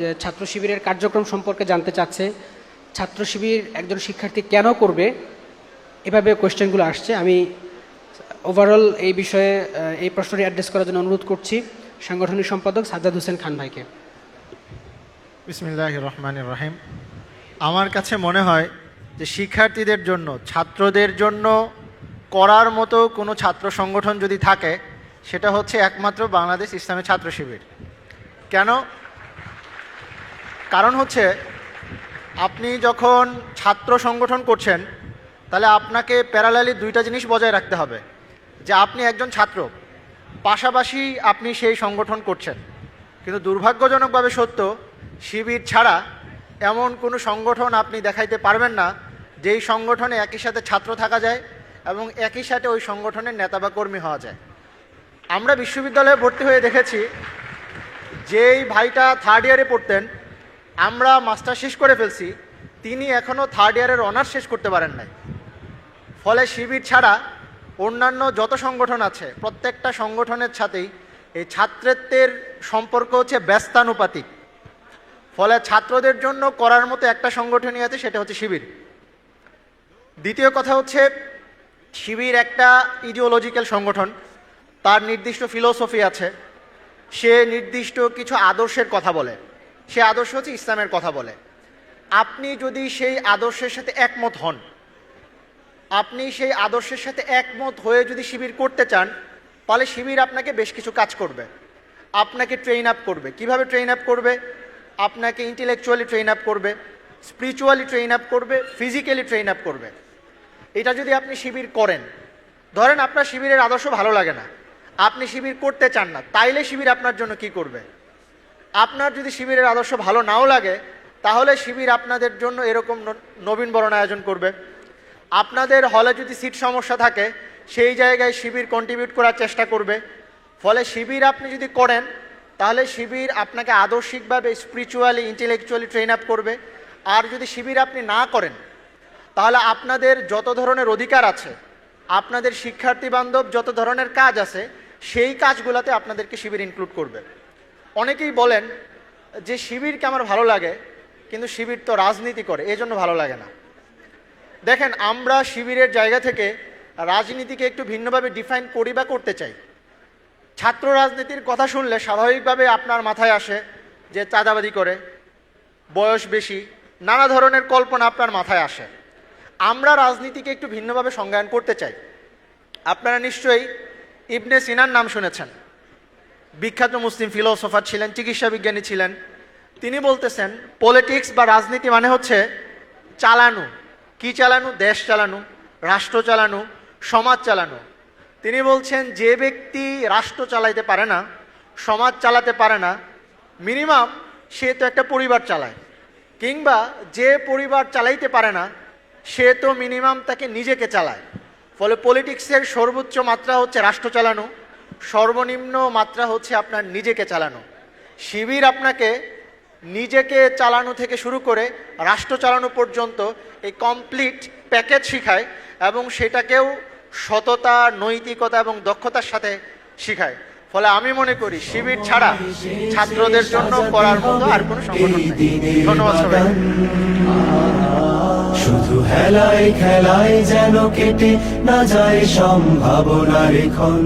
যে ছাত্র শিবিরের কার্যক্রম সম্পর্কে জানতে চাচ্ছে, ছাত্র শিবির একজন শিক্ষার্থী কেন করবে, এভাবে কোয়েশ্চেনগুলো আসছে। আমি ওভারঅল এই বিষয়ে এই প্রশ্নটি অ্যাড্রেস করার জন্য অনুরোধ করছি সাংগঠনিক সম্পাদক সাজ্জাদ হোসেন খান ভাইকে। বিসমিল্লাহির রহমানির রহিম। আমার কাছে মনে হয় যে শিক্ষার্থীদের জন্য, ছাত্রদের জন্য করার মতো কোনো ছাত্র সংগঠন যদি থাকে সেটা হচ্ছে একমাত্র বাংলাদেশ ইসলামী ছাত্র শিবির। কেন? কারণ হচ্ছে আপনি যখন ছাত্র সংগঠন করছেন তাহলে আপনাকে প্যারালালি দুইটা জিনিস বজায় রাখতে হবে, যে আপনি একজন ছাত্র, পাশাপাশি আপনি সেই সংগঠন করছেন। কিন্তু দুর্ভাগ্যজনকভাবে সত্য, শিবির ছাড়া এমন কোনো সংগঠন আপনি দেখাইতে পারবেন না যেই সংগঠনে একই সাথে ছাত্র থাকা যায় এবং একই সাথে ওই সংগঠনের নেতা বা কর্মী হওয়া যায়। আমরা বিশ্ববিদ্যালয়ে ভর্তি হয়ে দেখেছি, যেই ভাইটা থার্ড ইয়ারে পড়তেন, আমরা মাস্টার শেষ করে ফেলছি, তিনি এখনও থার্ড ইয়ারের অনার্স শেষ করতে পারেন নাই। ফলে শিবির ছাড়া অন্যান্য যত সংগঠন আছে প্রত্যেকটা সংগঠনের সাথেই এই ছাত্রত্বের সম্পর্ক হচ্ছে ব্যস্তানুপাতিক। ফলে ছাত্রদের জন্য করার মতো একটা সংগঠনই আছে, সেটা হচ্ছে শিবির। দ্বিতীয় কথা হচ্ছে, শিবির একটা ইডিওলজিক্যাল সংগঠন, তার নির্দিষ্ট ফিলোসফি আছে, সে নির্দিষ্ট কিছু আদর্শের কথা বলে, সে আদর্শ হচ্ছে ইসলামের কথা বলে। আপনি যদি সেই আদর্শের সাথে একমত হন, আপনি সেই আদর্শের সাথে একমত হয়ে যদি শিবির করতে চান, তাহলে শিবির আপনাকে বেশ কিছু কাজ করবে, আপনাকে ট্রেন আপ করবে। কিভাবে ট্রেন আপ করবে? আপনাকে ইন্টেলেকচুয়ালি ট্রেন আপ করবে, স্পিরিচুয়ালি ট্রেন আপ করবে, ফিজিক্যালি ট্রেন আপ করবে। এটা যদি আপনি শিবির করেন, ধরেন আপনার শিবিরের আদর্শ ভালো লাগে না, আপনি শিবির করতে চান না, তাইলে শিবির আপনার জন্য কি করবে? আপনার যদি শিবিরের আদর্শ ভালো নাও লাগে, তাহলে শিবির আপনাদের জন্য এরকম নবীনবরণ আয়োজন করবে। আপনাদের হলে যদি সিট সমস্যা থাকে, সেই জায়গায় শিবির কন্ট্রিবিউট করার চেষ্টা করবে। ফলে শিবির আপনি যদি করেন, তাহলে শিবির আপনাকে আদর্শিকভাবে স্পিরিচুয়ালি, ইন্টেলেকচুয়ালি ট্রেন আপ করবে। আর যদি শিবির আপনি না করেন, তাহলে আপনাদের যত ধরনের অধিকার আছে, আপনাদের শিক্ষার্থী বান্ধব যত ধরনের কাজ আছে, সেই কাজগুলোতে আপনাদেরকে শিবির ইনক্লুড করবে। অনেকেই বলেন যে শিবিরকে আমার ভালো লাগে, কিন্তু শিবির তো রাজনীতি করে, এই জন্য ভালো লাগে না। দেখেন, আমরা শিবিরের জায়গা থেকে রাজনীতিকে একটু ভিন্নভাবে ডিফাইন করি বা করতে চাই। ছাত্র রাজনীতির কথা শুনলে স্বাভাবিকভাবে আপনার মাথায় আসে যে চাঁদাবাজি করে, বয়স বেশি, নানা ধরনের কল্পনা আপনার মাথায় আসে। আমরা রাজনীতিকে একটু ভিন্নভাবে সংজ্ঞায়ন করতে চাই। আপনারা নিশ্চয়ই ইবনে সিনার নাম শুনেছেন, বিখ্যাত মুসলিম ফিলোসফার ছিলেন, চিকিৎসা বিজ্ঞানী ছিলেন। তিনি বলতেছেন, পলিটিক্স বা রাজনীতি মানে হচ্ছে চালানো। কি চালানো? দেশ চালানো, রাষ্ট্র চালানো, সমাজ চালানো। তিনি বলছেন, যে ব্যক্তি রাষ্ট্র চালাইতে পারে না, সমাজ চালাতে পারে না, মিনিমাম সে তো একটা পরিবার চালায়, কিংবা যে পরিবার চালাইতে পারে না, সে তো মিনিমাম তাকে নিজেকে চালায়। ফলে পলিটিক্সের সর্বোচ্চ মাত্রা হচ্ছে রাষ্ট্র চালানো, সর্বনিম্ন মাত্রা হচ্ছে আপনার নিজেকে চালানো। শিবির আপনাকে নিজেকে চালানো থেকে শুরু করে রাষ্ট্র চালানো পর্যন্ত এই কমপ্লিট প্যাকেজ শেখায়, এবং সেটাকেও সততা, নৈতিকতা এবং দক্ষতার সাথে শেখায়। ফলে আমি মনে করি শিবির ছাড়া ছাত্রদের জন্য করার মতো আর কোনো সংগঠন নেই। ধন্যবাদ সবাই। শুধু হেলায় খেলায় যেন কেটে না যায় সম্ভাবনার ক্ষণ।